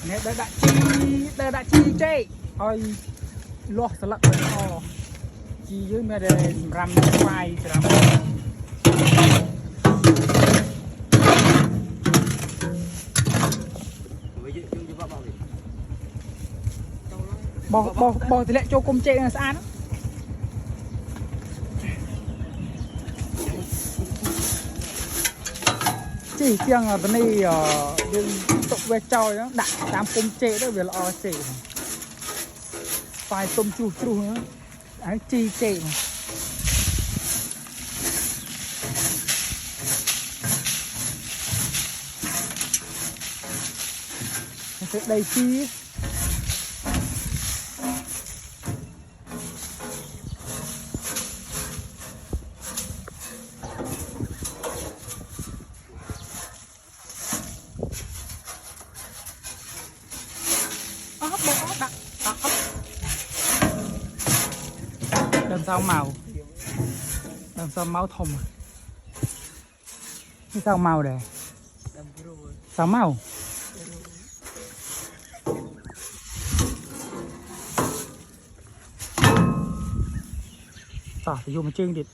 nè đợi đã chi chơi ôi lo sờ lắc bên kho chi dưới mẹ để rằm khoai rằm bò thì lại cho công chê là sao chỉ riêng là bên này đường tục về tròi đó đặt tám công chê đó về lo chê phải tôm chu chu nữa ấy chi chê mà sẽ đầy chi đầm sao máu thùng cái sao màu đây sao màu tỏ thì dùng một chương điện